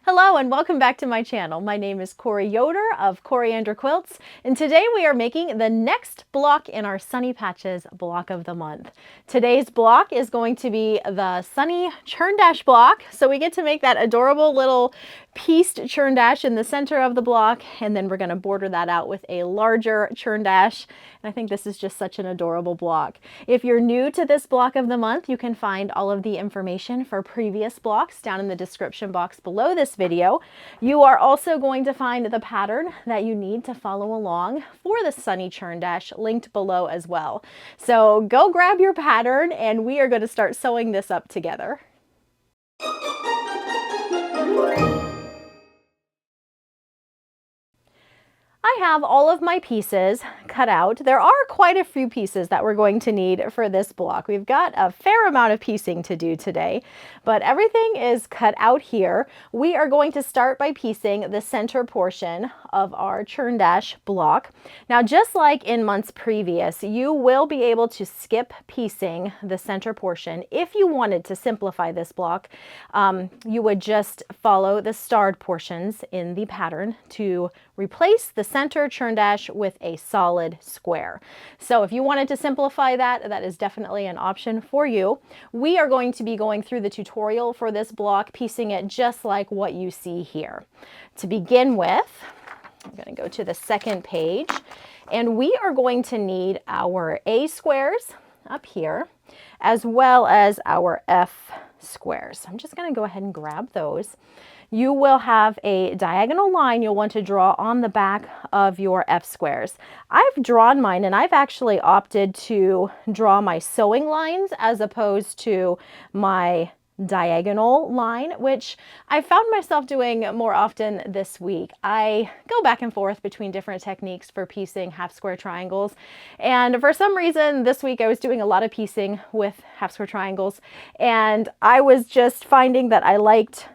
Hello and welcome back to my channel. My name is Yoder of Coriander Quilts, and today we are making the next block in our Sunny Patches block of the month. Today's block is going to be the Sunny Churn Dash Block, so we get to make that adorable little pieced churn dash in the center of the block, and then we're going to border that out with a larger churn dash. And I think this is just such an adorable block. If you're new to this block of the month, you can find all of the information for previous blocks down in the description box below this video. You are also going to find the pattern that you need to follow along for the Sunny Churn Dash linked below as well. So go grab your pattern and we are going to start sewing this up together. I have all of my pieces cut out. There are quite a few pieces that we're going to need for this block. We've got a fair amount of piecing to do today, but everything is cut out here. We are going to start by piecing the center portion of our churn dash block. Now, just like in months previous, you will be able to skip piecing the center portion. If you wanted to simplify this block, you would just follow the starred portions in the pattern to replace the center churn dash with a solid square. So if you wanted to simplify that, that is definitely an option for you. We are going to be going through the tutorial for this block, piecing it just like what you see here. To begin with, I'm going to go to the second page, and we are going to need our A squares up here, as well as our F squares. I'm just going to go ahead and grab those. You will have a diagonal line you'll want to draw on the back of your F squares. I've drawn mine, and I've actually opted to draw my sewing lines as opposed to my diagonal line, which I found myself doing more often this week. I go back and forth between different techniques for piecing half square triangles, and for some reason this week I was doing a lot of piecing with half square triangles, and I was just finding that I liked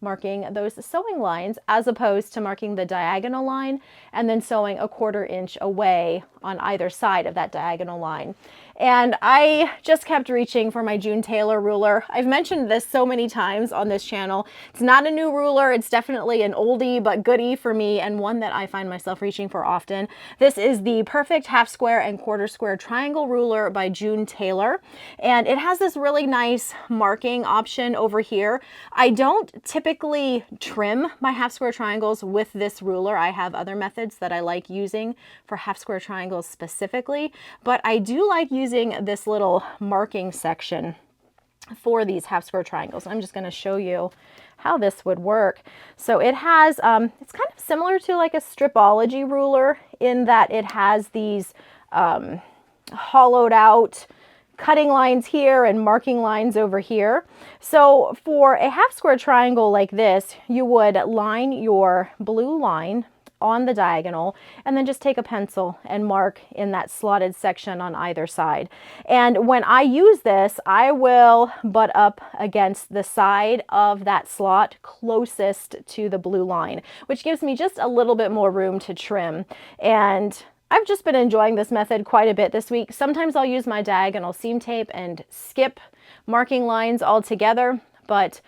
marking those sewing lines as opposed to marking the diagonal line and then sewing a 1/4 inch away on either side of that diagonal line. And I just kept reaching for my June Taylor ruler. I've mentioned this so many times on this channel. It's not a new ruler. It's definitely an oldie but goodie for me, and one that I find myself reaching for often. This is the Perfect Half Square and 1/4 Square Triangle Ruler by June Taylor. And it has this really nice marking option over here. I don't typically trim my half square triangles with this ruler. I have other methods that I like using for half square triangles specifically, but I do like using this little marking section for these half square triangles. I'm just going to show you how this would work. So it has, it's kind of similar to like a stripology ruler in that it has these hollowed out cutting lines here and marking lines over here. So for a half square triangle like this, you would line your blue line on the diagonal and then just take a pencil and mark in that slotted section on either side. And when I use this, I will butt up against the side of that slot closest to the blue line, which gives me just a little bit more room to trim. And I've just been enjoying this method quite a bit this week. Sometimes I'll use my diagonal seam tape and skip marking lines altogether, but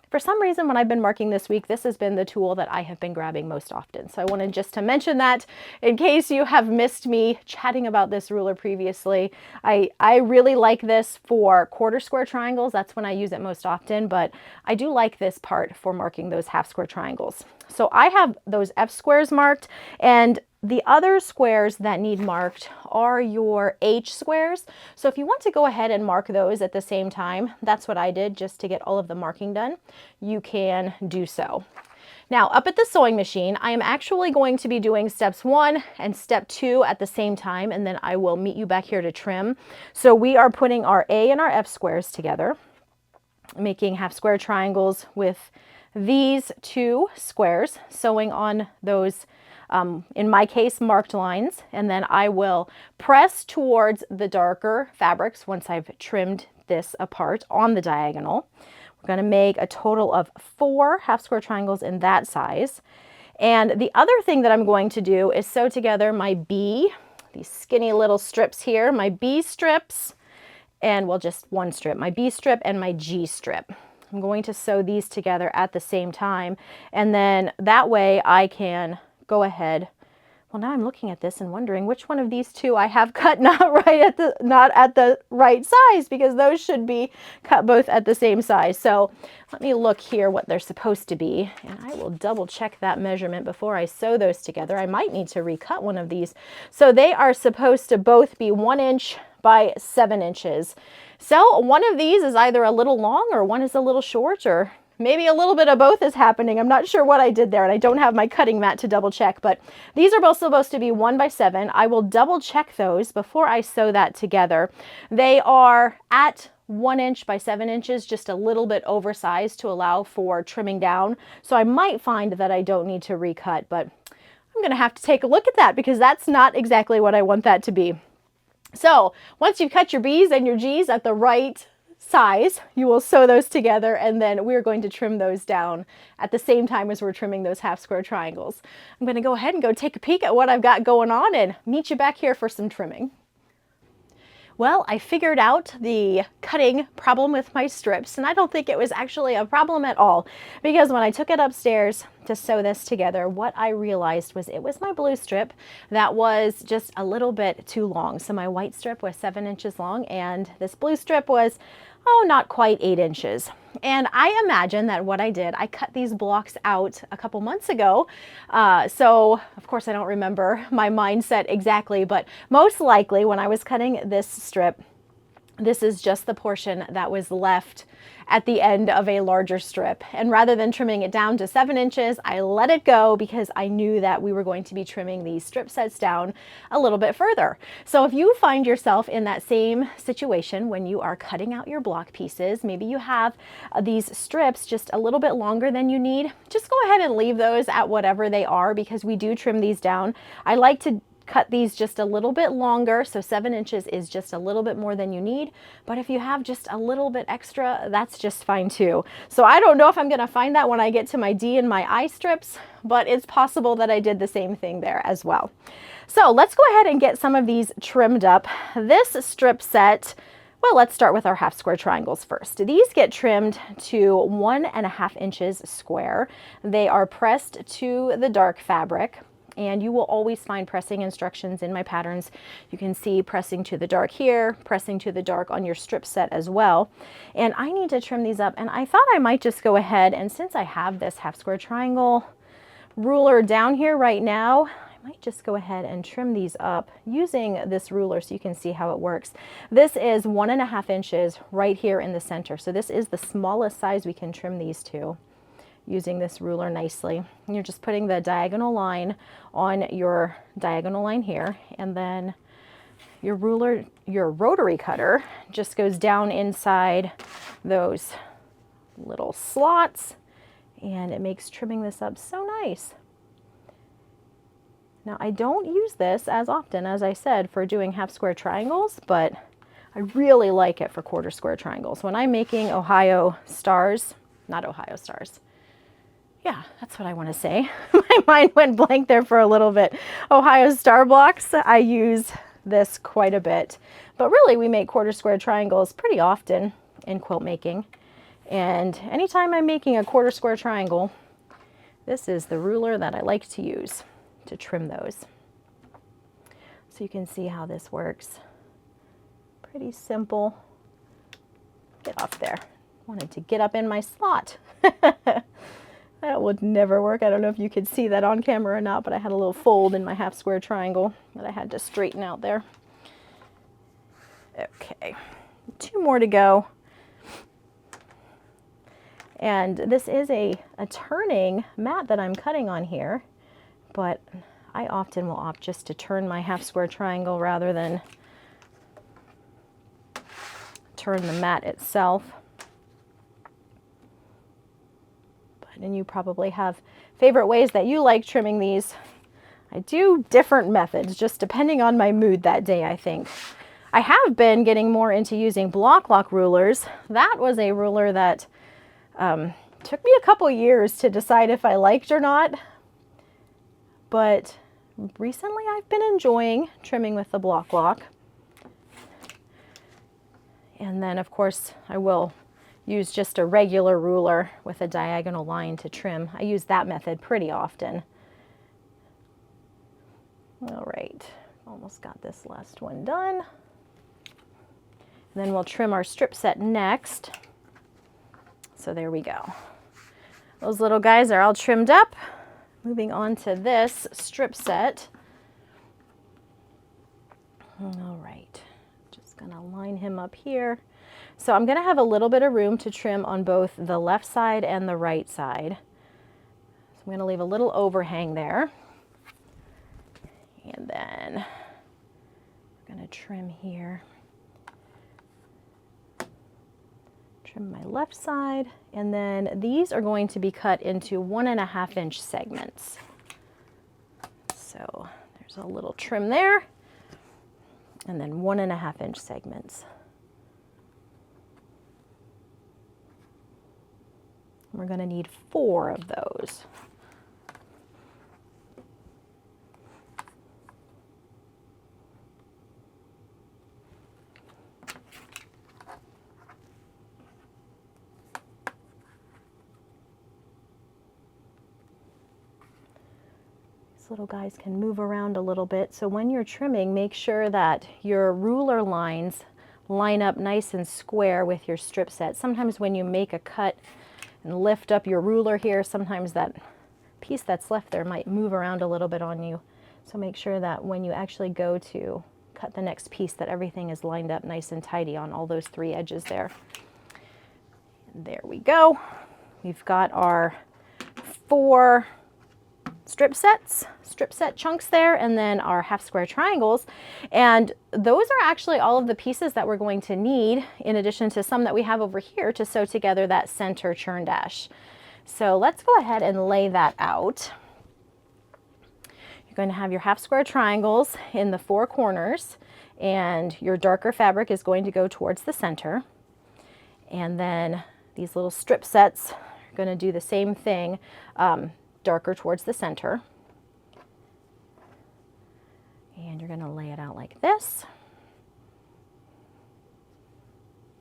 for some reason, when I've been marking this week, this has been the tool that I have been grabbing most often. So I wanted just to mention that in case you have missed me chatting about this ruler previously. I really like this for 1/4 square triangles. That's when I use it most often, but I do like this part for marking those half square triangles. So I have those F squares marked, and the other squares that need marked are your H squares. So if you want to go ahead and mark those at the same time, that's what I did just to get all of the marking done. You can do so. Now, up at the sewing machine, I am actually going to be doing steps 1 and step 2 at the same time, and then I will meet you back here to trim. So we are putting our A and our F squares together, making half square triangles with these 2 squares, sewing on those in my case, marked lines, and then I will press towards the darker fabrics once I've trimmed this apart on the diagonal. We're going to make a total of 4 half square triangles in that size. And the other thing that I'm going to do is sew together my B, these skinny little strips here, my B strips, and well, just one strip, my B strip and my G strip. I'm going to sew these together at the same time, and then that way I can go ahead. Well, now I'm looking at this and wondering which one of these two I have cut not at the right size, because those should be cut both at the same size. So let me look here what they're supposed to be, and I will double check that measurement before I sew those together. I might need to recut one of these. So they are supposed to both be 1 inch by 7 inches. So one of these is either a little long or one is a little short, or maybe a little bit of both is happening. I'm not sure what I did there, and I don't have my cutting mat to double check, but these are both supposed to be 1 by 7. I will double check those before I sew that together. They are at 1 inch by 7 inches, just a little bit oversized to allow for trimming down. So I might find that I don't need to recut, but I'm going to have to take a look at that, because that's not exactly what I want that to be. So once you've cut your B's and your G's at the right size, you will sew those together, and then we're going to trim those down at the same time as we're trimming those half square triangles. I'm going to go ahead and go take a peek at what I've got going on and meet you back here for some trimming. Well, I figured out the cutting problem with my strips, and I don't think it was actually a problem at all, because when I took it upstairs to sew this together, what I realized was it was my blue strip that was just a little bit too long. So my white strip was 7 inches long, and this blue strip was, oh, not quite 8 inches. And I imagine that what I did, I cut these blocks out a couple months ago. So of course I don't remember my mindset exactly, but most likely when I was cutting this strip, this is just the portion that was left at the end of a larger strip. And rather than trimming it down to 7 inches, I let it go because I knew that we were going to be trimming these strip sets down a little bit further. So if you find yourself in that same situation when you are cutting out your block pieces, maybe you have these strips just a little bit longer than you need, just go ahead and leave those at whatever they are, because we do trim these down. I like to cut these just a little bit longer, so 7 inches is just a little bit more than you need, but if you have just a little bit extra, that's just fine too. So I don't know if I'm gonna find that when I get to my D and my I strips, but it's possible that I did the same thing there as well. So let's go ahead and get some of these trimmed up. This strip set, well, let's start with our half square triangles first. These get trimmed to 1.5 inches square. They are pressed to the dark fabric, and you will always find pressing instructions in my patterns. You can see pressing to the dark here, pressing to the dark on your strip set as well. And I need to trim these up, and I thought I might just go ahead, and since I have this half square triangle ruler down here right now, I might just go ahead and trim these up using this ruler so you can see how it works. This is 1.5 inches right here in the center. So this is the smallest size we can trim these to, using this ruler nicely. And you're just putting the diagonal line on your diagonal line here, and then your ruler, your rotary cutter, just goes down inside those little slots, and it makes trimming this up so nice. Now I don't use this as often, as I said, for doing half square triangles, but I really like it for quarter square triangles. When I'm making Ohio stars, not Ohio stars, yeah, that's what I want to say. My mind went blank there for a little bit. Ohio star blocks, I use this quite a bit. But really, we make quarter square triangles pretty often in quilt making. And anytime I'm making a quarter square triangle, this is the ruler that I like to use to trim those. So you can see how this works. Pretty simple. Get off there. Wanted to get up in my slot. That would never work. I don't know if you could see that on camera or not, but I had a little fold in my half square triangle that I had to straighten out there. Okay, 2 more to go. And this is a turning mat that I'm cutting on here, but I often will opt just to turn my half square triangle rather than turn the mat itself. And you probably have favorite ways that you like trimming these. I do different methods just depending on my mood that day, I think. I have been getting more into using block lock rulers. That was a ruler that took me a couple years to decide if I liked or not. But recently I've been enjoying trimming with the block lock. And then of course I will use just a regular ruler with a diagonal line to trim. I use that method pretty often. All right, almost got this last one done. And then we'll trim our strip set next. So there we go. Those little guys are all trimmed up. Moving on to this strip set. All right, just gonna line him up here. So I'm gonna have a little bit of room to trim on both the left side and the right side. So I'm gonna leave a little overhang there. And then I'm gonna trim here. Trim my left side, and then these are going to be cut into 1.5 inch segments. So there's a little trim there, and then 1.5 inch segments. We're going to need 4 of those. Little guys can move around a little bit. So when you're trimming, make sure that your ruler lines line up nice and square with your strip set. Sometimes when you make a cut and lift up your ruler here, sometimes that piece that's left there might move around a little bit on you. So make sure that when you actually go to cut the next piece, that everything is lined up nice and tidy on all those 3 edges there. And there we go. We've got our 4 strip set chunks there, and then our half square triangles. And those are actually all of the pieces that we're going to need, in addition to some that we have over here, to sew together that center churn dash. So let's go ahead and lay that out. You're going to have your half square triangles in the 4 corners, and your darker fabric is going to go towards the center. And then these little strip sets are going to do the same thing, darker towards the center. And you're going to lay it out like this.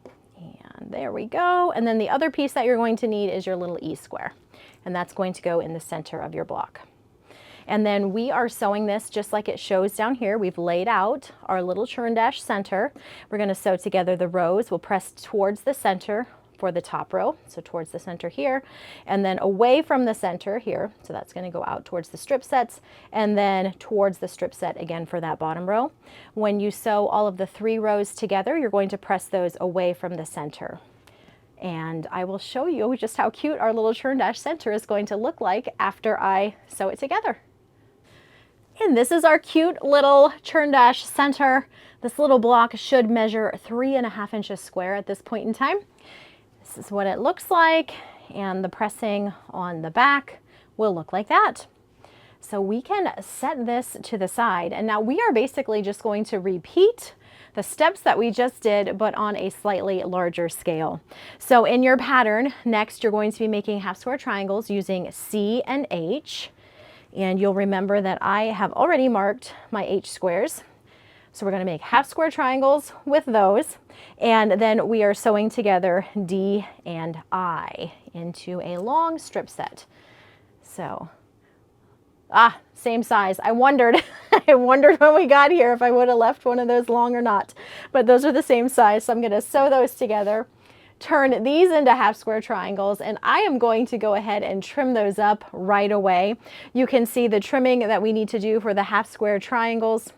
And there we go. And then the other piece that you're going to need is your little E square. And that's going to go in the center of your block. And then we are sewing this just like it shows down here. We've laid out our little churn dash center. We're going to sew together the rows. We'll press towards the center for the top row, so towards the center here, and then away from the center here, so that's going to go out towards the strip sets, and then towards the strip set again for that bottom row. When you sew all of the 3 rows together, you're going to press those away from the center. And I will show you just how cute our little churn dash center is going to look like after I sew it together. And this is our cute little churn dash center. This little block should measure 3.5 inches square at this point in time. This is what it looks like, and the pressing on the back will look like that. So we can set this to the side, and now we are basically just going to repeat the steps that we just did, but on a slightly larger scale. So in your pattern, next you're going to be making half square triangles using C and H, and you'll remember that I have already marked my H squares. So we're going to make half square triangles with those, and then we are sewing together D and I into a long strip set. So, same size. I wondered when we got here if I would have left one of those long or not, but those are the same size. So I'm going to sew those together, turn these into half square triangles, and I am going to go ahead and trim those up right away. You can see the trimming that we need to do for the half square triangles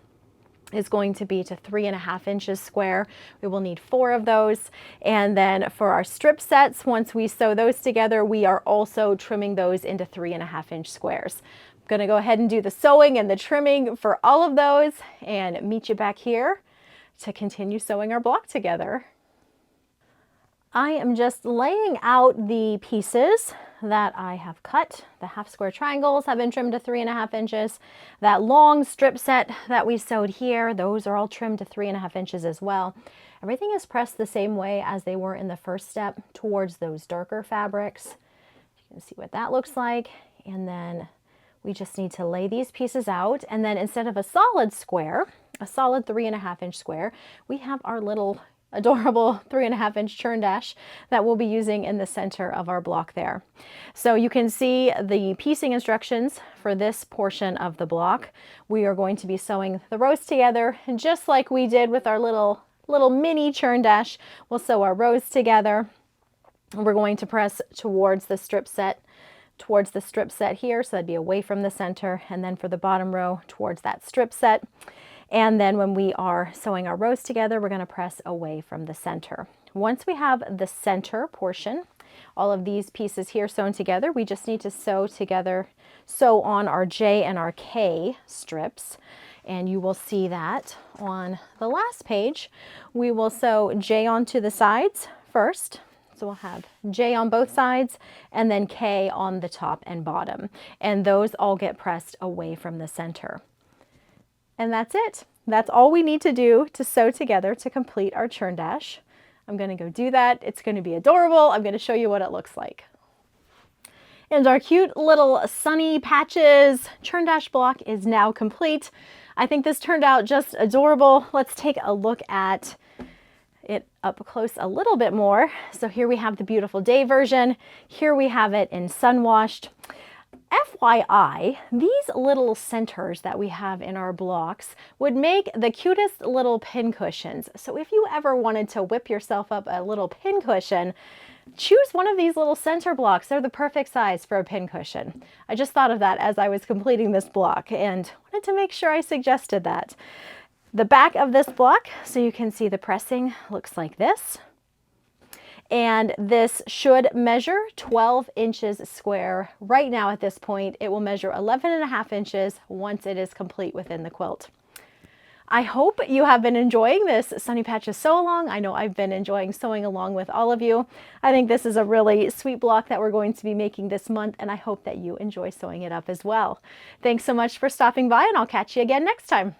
is going to be to 3.5 inches square. We will need 4 of those. And then for our strip sets, once we sew those together, we are also trimming those into 3.5 inch squares. I'm gonna go ahead and do the sewing and the trimming for all of those and meet you back here to continue sewing our block together. I am just laying out the pieces that I have cut. The half square triangles have been trimmed to 3.5 inches. That long strip set that we sewed here, those are all trimmed to 3.5 inches as well. Everything is pressed the same way as they were in the first step towards those darker fabrics. You can see what that looks like. And then we just need to lay these pieces out. And then instead of a solid square, a solid 3.5 inch square, we have our little adorable 3.5-inch churn dash that we'll be using in the center of our block there. So you can see the piecing instructions for this portion of the block. We are going to be sewing the rows together, and just like we did with our little mini churn dash, we'll sew our rows together. We're going to press towards the strip set here, so that'd be away from the center, and then for the bottom row towards that strip set. And then when we are sewing our rows together, we're going to press away from the center. Once we have the center portion, all of these pieces here sewn together, we just need to sew on our J and our K strips. And you will see that on the last page. We will sew J onto the sides first. So we'll have J on both sides and then K on the top and bottom. And those all get pressed away from the center. And that's it. That's all we need to do to sew together to complete our churn dash. I'm going to go do that. It's going to be adorable. I'm going to show you what it looks like. And our cute little Sunny Patches churn dash block is now complete. I think this turned out just adorable. Let's take a look at it up close a little bit more. So here we have the beautiful day version. Here we have it in Sunwashed. FYI, these little centers that we have in our blocks would make the cutest little pin cushions. So if you ever wanted to whip yourself up a little pin cushion, choose one of these little center blocks. They're the perfect size for a pin cushion. I just thought of that as I was completing this block and wanted to make sure I suggested that. The back of this block, so you can see the pressing, looks like this. And this should measure 12 inches square. Right now at this point, it will measure 11.5 inches once it is complete within the quilt. I hope you have been enjoying this Sunny Patches sew along. I know I've been enjoying sewing along with all of you. I think this is a really sweet block that we're going to be making this month, and I hope that you enjoy sewing it up as well. Thanks so much for stopping by, and I'll catch you again next time.